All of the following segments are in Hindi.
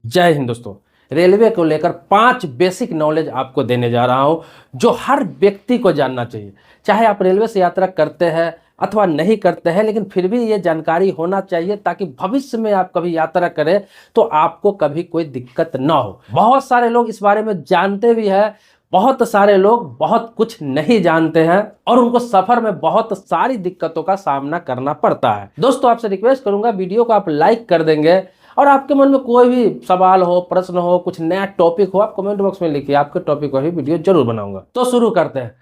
जय हिंद दोस्तों। रेलवे को लेकर 5 बेसिक नॉलेज आपको देने जा रहा हूं जो हर व्यक्ति को जानना चाहिए। चाहे आप रेलवे से यात्रा करते हैं अथवा नहीं करते हैं, लेकिन फिर भी ये जानकारी होना चाहिए ताकि भविष्य में आप कभी यात्रा करें तो आपको कभी कोई दिक्कत ना हो। बहुत सारे लोग इस बारे में जानते भी हैं, बहुत सारे लोग बहुत कुछ नहीं जानते हैं और उनको सफर में बहुत सारी दिक्कतों का सामना करना पड़ता है। दोस्तों, आपसे रिक्वेस्ट करूंगा, वीडियो को आप लाइक कर देंगे और आपके मन में कोई भी सवाल हो, प्रश्न हो, कुछ नया टॉपिक हो, आप कमेंट बॉक्स में लिखिए। आपके टॉपिक पर ही वीडियो जरूर बनाऊंगा। तो शुरू करते हैं।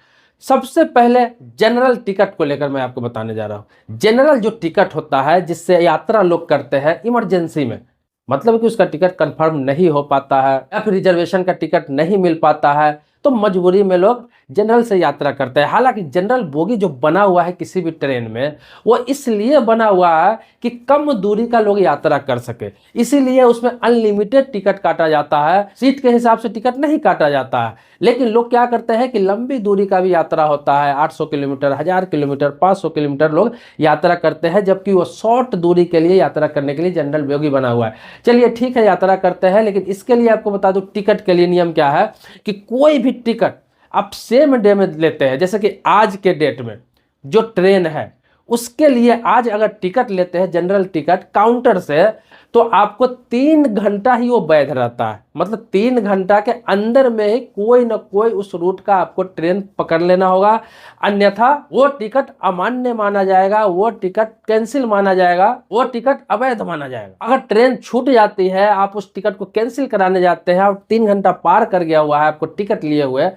सबसे पहले जनरल टिकट को लेकर मैं आपको बताने जा रहा हूं। जनरल जो टिकट होता है जिससे यात्रा लोग करते हैं इमरजेंसी में, मतलब कि उसका टिकट कंफर्म नहीं हो पाता है या फिर रिजर्वेशन का टिकट नहीं मिल पाता है, तो मजबूरी में लोग जनरल से यात्रा करते हैं। हालांकि जनरल बोगी जो बना हुआ है किसी भी ट्रेन में, वो इसलिए बना हुआ है कि कम दूरी का लोग यात्रा कर सके, इसीलिए उसमें अनलिमिटेड टिकट काटा जाता है, सीट के हिसाब से टिकट नहीं काटा जाता है। लेकिन लोग क्या करते हैं कि लंबी दूरी का भी यात्रा होता है, 800 किलोमीटर, 1000 किलोमीटर, 500 किलोमीटर लोग यात्रा करते हैं, जबकि वो शॉर्ट दूरी के लिए यात्रा करने के लिए जनरल बोगी बना हुआ है। चलिए ठीक है, यात्रा करते हैं, लेकिन इसके लिए आपको बता दूं टिकट के लिए नियम क्या है कि कोई भी टिकट आप सेम डे में लेते हैं, जैसे कि आज के डेट में जो ट्रेन है उसके लिए आज अगर टिकट लेते हैं जनरल टिकट काउंटर से, तो आपको 3 घंटा ही वो वैध रहता है। मतलब 3 घंटा के अंदर में ही कोई ना कोई उस रूट का आपको ट्रेन पकड़ लेना होगा, अन्यथा वो टिकट अमान्य माना जाएगा, वो टिकट कैंसिल माना जाएगा, वो टिकट अवैध माना जाएगा। अगर ट्रेन छूट जाती है, आप उस टिकट को कैंसिल कराने जाते हैं और 3 घंटा पार कर गया हुआ है आपको टिकट लिए हुए,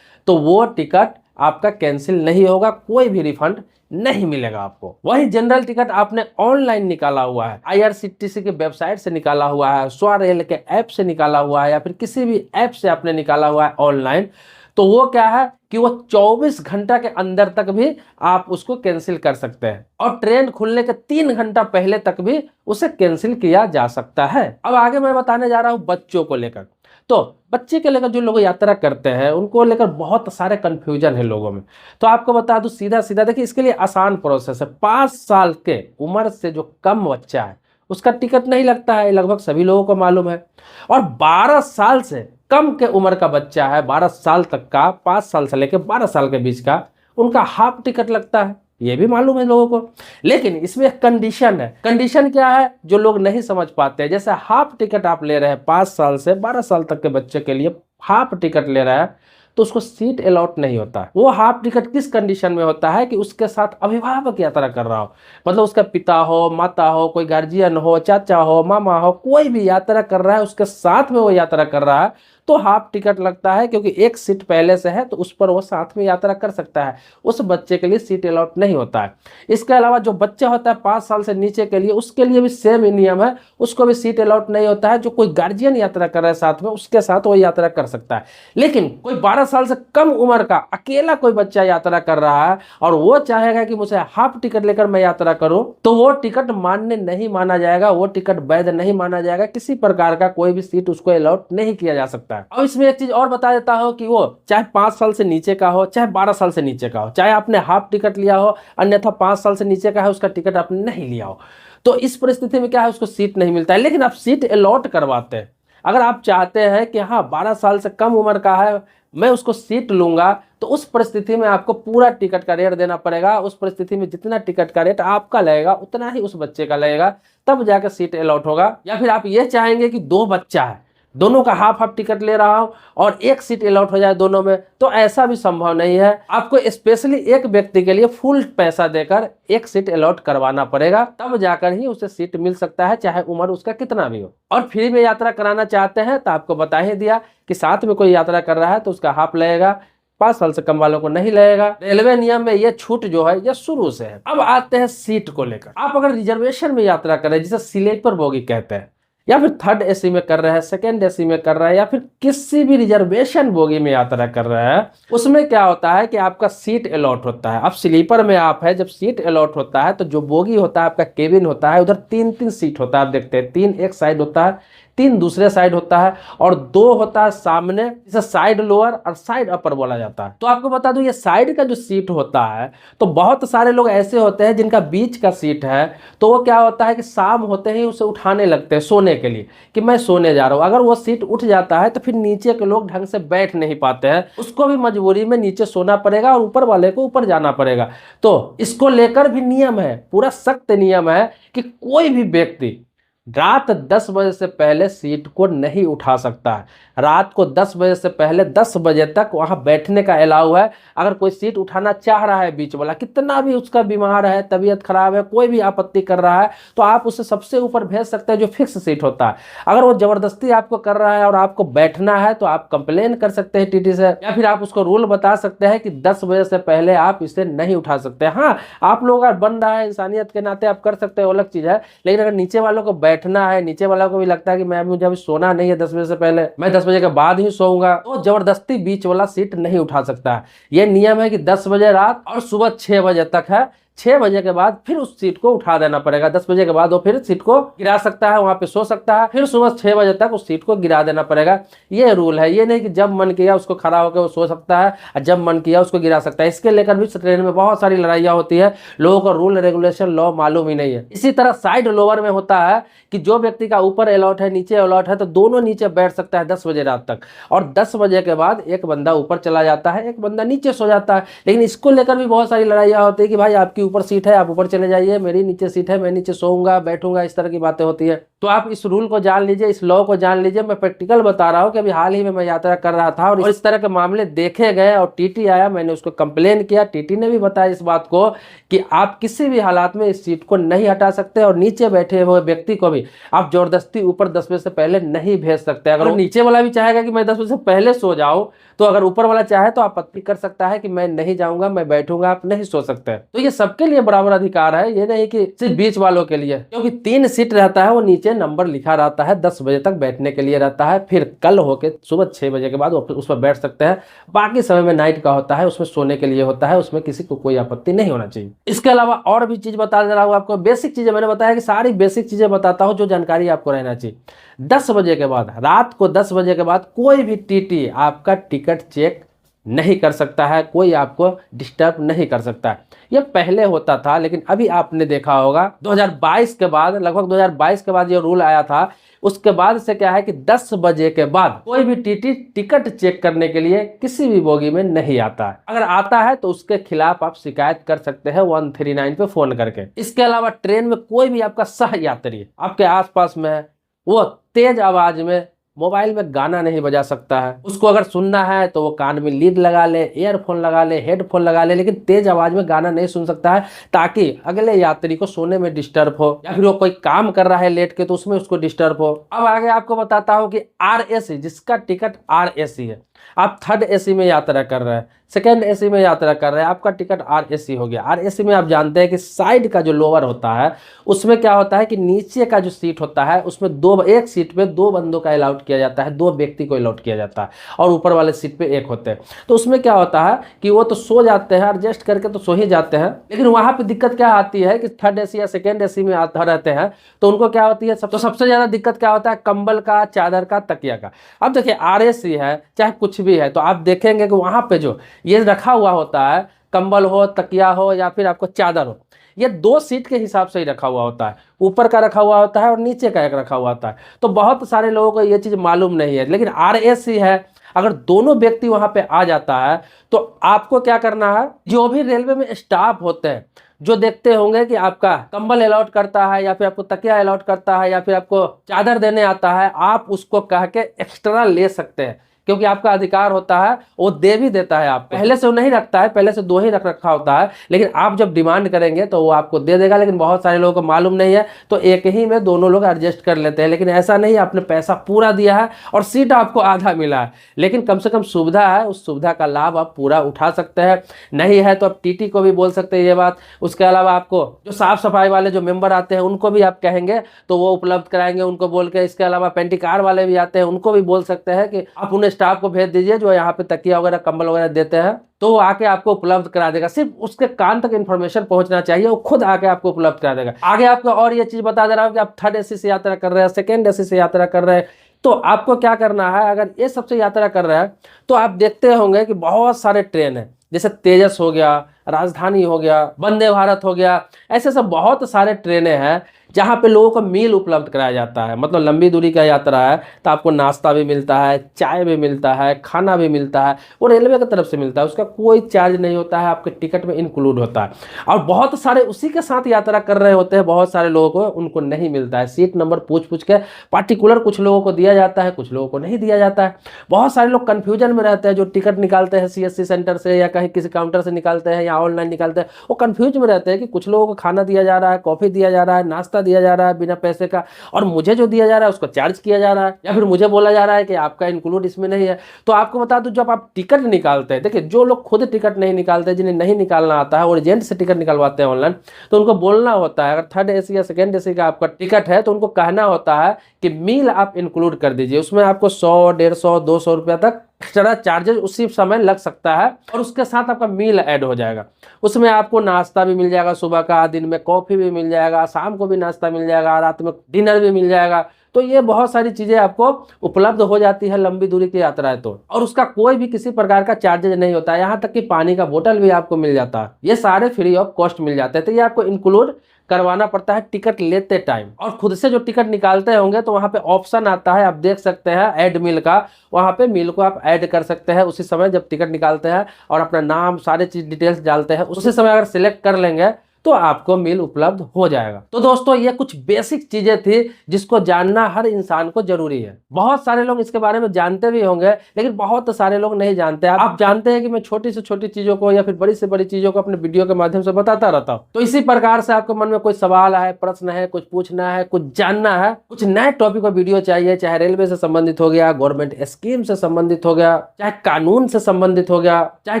तो वो टिकट आपका कैंसिल नहीं होगा, कोई भी रिफंड नहीं मिलेगा आपको। वही जनरल टिकट आपने ऑनलाइन निकाला हुआ है, आईआरसीटीसी के वेबसाइट से निकाला हुआ है, स्वरेल के ऐप से निकाला हुआ है, या फिर किसी भी ऐप से आपने निकाला हुआ है ऑनलाइन, तो वो क्या है कि वो 24 घंटा के अंदर तक भी आप उसको कैंसिल कर सकते हैं और ट्रेन खुलने के 3 घंटा पहले तक भी उसे कैंसिल किया जा सकता है। अब आगे मैं बताने जा रहा हूं बच्चों को लेकर। तो बच्चे के लेकर जो लोग यात्रा करते हैं उनको लेकर बहुत सारे कंफ्यूजन है लोगों में। तो आपको बता दूं सीधा सीधा, देखिए इसके लिए आसान प्रोसेस है। 5 साल के उम्र से जो कम बच्चा है उसका टिकट नहीं लगता है, लगभग सभी लोगों को मालूम है। और 12 साल से कम के उम्र का बच्चा है, 12 साल तक का, 5 साल से लेकर 12 साल के बीच का, उनका हाफ टिकट लगता है, ये भी मालूम है लोगों को। लेकिन इसमें एक कंडीशन है। कंडीशन क्या है जो लोग नहीं समझ पाते हैं? जैसे हाफ टिकट आप ले रहे हैं 5 साल से 12 साल तक के बच्चे के लिए, हाफ टिकट ले रहा है तो उसको सीट अलॉट नहीं होता है। वो हाफ टिकट किस कंडीशन में होता है कि उसके साथ अभिभावक यात्रा कर रहा हो, मतलब उसका पिता हो, माता हो, कोई गार्जियन हो, चाचा हो, मामा हो, कोई भी यात्रा कर रहा है उसके साथ में वो यात्रा कर रहा है तो हाफ टिकट लगता है, क्योंकि एक सीट पहले से है तो उस पर वो साथ में यात्रा कर सकता है। उस बच्चे के लिए सीट अलॉट नहीं होता है। इसके अलावा जो बच्चा होता है 5 साल से नीचे के लिए, उसके लिए भी सेम ही नियम है, उसको भी सीट अलॉट नहीं होता है। जो कोई गार्जियन यात्रा कर रहा है साथ में, उसके साथ वो यात्रा कर सकता है। लेकिन कोई 12 साल से कम उम्र का अकेला कोई बच्चा यात्रा कर रहा है और वो चाहेगा कि मुझे हाफ टिकट लेकर मैं यात्रा करूं, तो वो टिकट मान्य नहीं माना जाएगा, वो टिकट वैध नहीं माना जाएगा। किसी प्रकार का कोई भी सीट उसको अलॉट नहीं किया जा सकता है। अब इसमें एक चीज और बता देता हूं कि वो चाहे 5 साल से नीचे का हो, चाहे 12 साल से नीचे का हो, चाहे आपने हाफ टिकट लिया हो, अन्यथा 5 साल से नीचे का है उसका टिकट आपने नहीं लिया हो, तो इस परिस्थिति में क्या है, उसको सीट नहीं मिलता है। लेकिन आप सीट अलॉट करवाते हैं। अगर आप चाहते हैं कि हाँ 12 साल से कम उम्र का है, मैं उसको सीट लूंगा, तो उस परिस्थिति में आपको पूरा टिकट का रेट देना पड़ेगा। उस परिस्थिति में जितना टिकट का रेट आपका लगेगा उतना ही उस बच्चे का लगेगा, तब जाकर सीट अलॉट होगा। या फिर आप ये चाहेंगे कि 2 बच्चा है, दोनों का हाफ हाफ टिकट ले रहा हूं और एक सीट अलॉट हो जाए दोनों में, तो ऐसा भी संभव नहीं है। आपको स्पेशली एक व्यक्ति के लिए फुल पैसा देकर एक सीट अलॉट करवाना पड़ेगा, तब जाकर ही उसे सीट मिल सकता है, चाहे उम्र उसका कितना भी हो। और फ्री में यात्रा कराना चाहते हैं तो आपको बता ही दिया कि साथ में कोई यात्रा कर रहा है तो उसका हाफ लगेगा, 5 साल से कम वालों को नहीं लगेगा। रेलवे नियम में ये छूट जो है ये शुरू से है। अब आते हैं सीट को लेकर। आप अगर रिजर्वेशन में यात्रा करें, जिसे स्लीपर बोगी कहते हैं, या फिर 3rd एसी में कर रहे हैं, 2nd एसी में कर रहे हैं, या फिर किसी भी रिजर्वेशन बोगी में यात्रा कर रहे हैं, उसमें क्या होता है कि आपका सीट अलॉट होता है। अब स्लीपर में आप है, जब सीट अलॉट होता है तो जो बोगी होता है आपका केबिन होता है, उधर 3-3 सीट होता है। आप देखते हैं 3 एक साइड होता है, 3 दूसरे साइड होता है और 2 होता है सामने, जिसे साइड लोअर और साइड अपर बोला जाता है। तो आपको बता दूं, ये साइड का जो सीट होता है, तो बहुत सारे लोग ऐसे होते हैं जिनका बीच का सीट है, तो वो क्या होता है कि शाम होते ही उसे उठाने लगते हैं सोने के लिए कि मैं सोने जा रहा हूं। अगर वो सीट उठ जाता है तो फिर नीचे के लोग ढंग से बैठ नहीं पाते हैं, उसको भी मजबूरी में नीचे सोना पड़ेगा और ऊपर वाले को ऊपर जाना पड़ेगा। तो इसको लेकर भी नियम है, पूरा सख्त नियम है कि कोई भी व्यक्ति रात 10 बजे से पहले सीट को नहीं उठा सकता है। रात को 10 बजे से पहले 10 बजे तक वहां बैठने का अलाउ है। अगर कोई सीट उठाना चाह रहा है बीच वाला, कितना भी उसका बीमार है, तबीयत खराब है, कोई भी आपत्ति कर रहा है, तो आप उसे सबसे ऊपर भेज सकते हैं जो फिक्स सीट होता है। अगर वो जबरदस्ती आपको कर रहा है और आपको बैठना है तो आप कंप्लेन कर सकते हैं टीटी से, या फिर आप उसको रूल बता सकते हैं कि 10 बजे से पहले आप इसे नहीं उठा सकते। हाँ, आप लोग अगर बन रहा है इंसानियत के नाते आप कर सकते हो, अलग चीज है, लेकिन अगर नीचे वालों को बैठना है, नीचे वाला को भी लगता है कि मैं मुझे अभी सोना नहीं है 10 बजे से पहले, मैं 10 बजे के बाद ही सोऊंगा, तो जबरदस्ती बीच वाला सीट नहीं उठा सकता है। यह नियम है कि 10 बजे रात और सुबह 6 बजे तक है। 6 बजे के बाद फिर उस सीट को उठा देना पड़ेगा। 10 बजे के बाद वो फिर सीट को गिरा सकता है, वहां पे सो सकता है, फिर सुबह 6 बजे तक उस सीट को गिरा देना पड़ेगा। ये रूल है, ये नहीं कि जब मन किया उसको खड़ा होकर वो सो सकता है और जब मन किया उसको गिरा सकता है। इसके लेकर भी ट्रेन में बहुत सारी लड़ाइयाँ होती है, लोगों को रूल रेगुलेशन लॉ मालूम ही नहीं है। इसी तरह साइड लोअर में होता है कि जो व्यक्ति का ऊपर अलॉट है नीचे अलॉट है, तो दोनों नीचे बैठ सकता है 10 बजे रात तक, और 10 बजे के बाद एक बंदा ऊपर चला जाता है, एक बंदा नीचे सो जाता है। लेकिन इसको लेकर भी बहुत सारी लड़ाइयाँ होती है कि भाई आपकी ऊपर सीट है, आप ऊपर चले जाइए, मेरी नीचे सीट है, मैं नीचे सोऊंगा बैठूंगा, इस तरह की बातें होती है। तो आप इस रूल को जान लीजिए, इस लॉ को जान लीजिए। मैं प्रैक्टिकल बता रहा हूँ कि अभी हाल ही में मैं यात्रा कर रहा था और इस तरह के मामले देखे गए और टीटी आया, मैंने उसको कंप्लेन किया। टीटी ने भी बताया इस बात को कि आप किसी भी हालात में इस सीट को नहीं हटा सकते और नीचे बैठे हुए व्यक्ति को भी आप जबरदस्ती ऊपर 10 बजे से पहले नहीं भेज सकते। अगर नीचे वाला भी चाहेगा कि मैं 10 बजे से पहले सो जाऊं, तो अगर ऊपर वाला चाहे तो आपत्ति कर सकता है कि मैं नहीं जाऊंगा, मैं बैठूंगा, आप नहीं सो सकते। तो ये सबके लिए बराबर अधिकार है, ये नहीं कि सिर्फ बीच वालों के लिए। क्योंकि 3 सीट रहता है, वो नीचे नंबर लिखा रहता है, 10 बजे तक बैठने के लिए रहता है, फिर कल होके सुबह 6 बजे के बाद उस पर बैठ सकते हैं। बाकी समय में नाइट का होता है, उसमें सोने के लिए होता है, उसमें किसी को कोई आपत्ति नहीं होना चाहिए। इसके अलावा और भी चीज बता दे रहा हूँ आपको, बेसिक चीजें मैंने बताया कि सारी बेसिक चीजें बताता हूँ जो जानकारी आपको रहना चाहिए। 10 बजे के बाद, रात को 10 बजे के बाद कोई भी टीटी आपका टिकट चेक नहीं कर सकता है, कोई आपको डिस्टर्ब नहीं कर सकता है। ये पहले होता था, लेकिन अभी आपने देखा होगा 2022 के बाद, लगभग 2022 के बाद ये रूल आया था। उसके बाद से क्या है कि 10 बजे के बाद कोई भी टीटी टिकट चेक करने के लिए किसी भी बोगी में नहीं आता है। अगर आता है तो उसके खिलाफ आप शिकायत कर सकते हैं 139 पे फोन करके। इसके अलावा ट्रेन में कोई भी आपका सह यात्री आपके आसपास में है, वो तेज आवाज में मोबाइल में गाना नहीं बजा सकता है। उसको अगर सुनना है तो वो कान में लीड लगा ले, ईयरफोन लगा ले, हेडफोन लगा ले, लेकिन तेज आवाज में गाना नहीं सुन सकता है, ताकि अगले यात्री को सोने में डिस्टर्ब हो, या फिर वो कोई काम कर रहा है लेट के तो उसमें उसको डिस्टर्ब हो। अब आगे आपको बताता हूँ कि RAC, जिसका टिकट RAC है, आप 3rd AC में यात्रा कर रहे हैं, 2nd AC में यात्रा कर रहे हैं, आपका टिकट RAC हो गया। RAC में आप जानते हैं कि साइड का जो लोअर होता है उसमें क्या होता है कि नीचे का जो सीट होता है उसमें एक सीट पे 2 बंदों का अलाउड किया जाता है, 2 व्यक्ति को अलाउड किया जाता है, और ऊपर वाले सीट पे 1 होते हैं। तो उसमें क्या होता है कि वो तो सो जाते हैं, एडजस्ट करके तो सो ही जाते हैं, लेकिन वहां पे दिक्कत क्या आती है कि 3rd AC या 2nd AC में रहते हैं तो उनको क्या होती है, सबसे ज्यादा दिक्कत क्या होता है, कंबल का, चादर का, तकिया का। अब देखिए RAC है चाहे कुछ भी है, तो आप देखेंगे कि वहां पे जो ये रखा हुआ होता है, कंबल हो, तकिया हो या फिर आपको चादर हो, ये 2 सीट के हिसाब से ही रखा हुआ होता है। ऊपर का रखा हुआ होता है और नीचे का एक रखा हुआ होता है। तो बहुत सारे लोगों को ये चीज मालूम नहीं है, लेकिन RAC है, अगर दोनों व्यक्ति वहां पे आ जाता है तो आपको क्या करना है, जो भी रेलवे में स्टाफ होते हैं जो देखते होंगे कि आपका कंबल अलॉट करता है या फिर आपको तकिया अलॉट करता है या फिर आपको चादर देने आता है, आप उसको कह के एक्स्ट्रा ले सकते हैं, क्योंकि आपका अधिकार होता है, वो दे भी देता है। आप पहले से वो नहीं रखता है, पहले से 2 ही रखा होता है, लेकिन आप जब डिमांड करेंगे तो वो आपको दे देगा। लेकिन बहुत सारे लोगों को मालूम नहीं है, तो एक ही में दोनों लोग एडजस्ट कर लेते हैं। लेकिन ऐसा नहीं, आपने पैसा पूरा दिया है और सीट आपको आधा मिला है, लेकिन कम से कम सुविधा है, उस सुविधा का लाभ आप पूरा उठा सकते हैं। नहीं है तो आप टीटी को भी बोल सकते हैं ये बात। उसके अलावा आपको जो साफ सफाई वाले जो मेंबर आते हैं उनको भी आप कहेंगे तो वो उपलब्ध कराएंगे, उनको बोल के। इसके अलावा पेंटिकार वाले भी आते हैं, उनको भी बोल सकते हैं कि आप उन्हें स्टाफ को भेज दीजिए जो यहाँ पे तकिया वगैरह कंबल वगैरह देते हैं, तो वो आके आपको उपलब्ध करा देगा। सिर्फ उसके कान तक इन्फॉर्मेशन पहुंचना चाहिए, वो खुद आके आपको उपलब्ध करा देगा। आगे आपको और ये चीज बता दे रहा हूँ कि आप थर्ड एसी से यात्रा कर रहे हैं, सेकेंड एसी से यात्रा कर रहे हैं, तो आपको क्या करना है, अगर ये सबसे यात्रा कर रहे हैं तो आप देखते होंगे कि बहुत सारे ट्रेन है, जैसे तेजस हो गया, राजधानी हो गया, वंदे भारत हो गया, ऐसे सब बहुत सारे ट्रेनें हैं जहाँ पे लोगों को मील उपलब्ध कराया जाता है। मतलब लंबी दूरी का यात्रा है तो आपको नाश्ता भी मिलता है, चाय भी मिलता है, खाना भी मिलता है, वो रेलवे की तरफ से मिलता है, उसका कोई चार्ज नहीं होता है, आपके टिकट में इंक्लूड होता है। और बहुत सारे उसी के साथ यात्रा कर रहे होते हैं, बहुत सारे लोगों को उनको नहीं मिलता है, सीट नंबर पूछ पूछ के पार्टिकुलर कुछ लोगों को दिया जाता है, कुछ लोगों को नहीं दिया जाता है। बहुत सारे लोग कन्फ्यूजन में रहते हैं, जो टिकट निकालते हैं CSC सेंटर से या कहीं किसी काउंटर से निकालते हैं या ऑनलाइन निकालते हैं, वो कन्फ्यूज में रहते हैं कि कुछ लोगों को खाना दिया जा रहा है, कॉफ़ी दिया जा रहा है, नाश्ता दिया जा रहा है बिना पैसे का, और मुझे जो दिया जा रहा है उसको चार्ज किया जा रहा है, या फिर मुझे बोला जा रहा है कि आपका इंक्लूड इसमें नहीं है। तो आपको बता दूं, जब आप टिकट निकालते हैं, देखिए जो लोग खुद टिकट नहीं निकालते, जिन्हें नहीं निकालना आता है और एजेंट से टिकट निकलवाते हैं ऑनलाइन, तो उनको बोलना होता है, अगर थर्ड एसी या सेकेंड एसी का आपका टिकट है तो उनको कहना होता है कि मील आप इंक्लूड कर दीजिए, उसमें आपको 100, 150, 200 रुपया तक एक्स्ट्रा चार्जेस उसी समय लग सकता है, और उसके साथ आपका मील ऐड हो जाएगा। उसमें आपको नाश्ता भी मिल जाएगा सुबह का, दिन में कॉफ़ी भी मिल जाएगा, शाम को भी नाश्ता मिल जाएगा, रात में डिनर भी मिल जाएगा। तो ये बहुत सारी चीज़ें आपको उपलब्ध हो जाती है लंबी दूरी की यात्रा है तो, और उसका कोई भी किसी प्रकार का चार्जेज नहीं होता है, यहाँ तक कि पानी का बोतल भी आपको मिल जाता है। ये सारे फ्री ऑफ कॉस्ट मिल जाते हैं, तो ये आपको इंक्लूड करवाना पड़ता है टिकट लेते टाइम। और खुद से जो टिकट निकालते होंगे तो वहाँ पे ऑप्शन आता है, आप देख सकते हैं ऐड मील का, वहाँ पे मील को आप ऐड कर सकते हैं उसी समय जब टिकट निकालते हैं, और अपना नाम सारे चीज डिटेल्स डालते हैं, उसी समय अगर सिलेक्ट कर लेंगे तो आपको मील उपलब्ध हो जाएगा। तो दोस्तों ये कुछ बेसिक चीजें थी जिसको जानना हर इंसान को जरूरी है। बहुत सारे लोग इसके बारे में जानते भी होंगे, लेकिन बहुत सारे लोग नहीं जानते। आप जानते हैं कि मैं छोटी से छोटी चीजों को या फिर बड़ी से बड़ी चीजों को अपने वीडियो के माध्यम से बताता रहता हूँ। तो इसी प्रकार से आपके मन में कोई सवाल है, प्रश्न है, कुछ पूछना है, कुछ जानना है, कुछ नए टॉपिक पर वीडियो चाहिए, चाहे रेलवे से संबंधित हो गया, गवर्नमेंट स्कीम से संबंधित हो गया, चाहे कानून से संबंधित हो गया, चाहे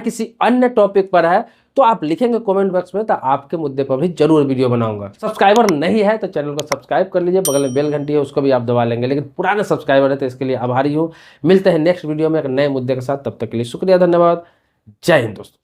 किसी अन्य टॉपिक पर है, तो आप लिखेंगे कमेंट बॉक्स में, तो आपके मुद्दे पर भी जरूर वीडियो बनाऊंगा। सब्सक्राइबर नहीं है तो चैनल को सब्सक्राइब कर लीजिए, बगल में बेल घंटी है उसको भी आप दबा लेंगे, लेकिन पुराने सब्सक्राइबर है तो इसके लिए आभारी हूँ। मिलते हैं नेक्स्ट वीडियो में एक नए मुद्दे के साथ, तब तक के लिए शुक्रिया, धन्यवाद, जय हिंद दोस्तों।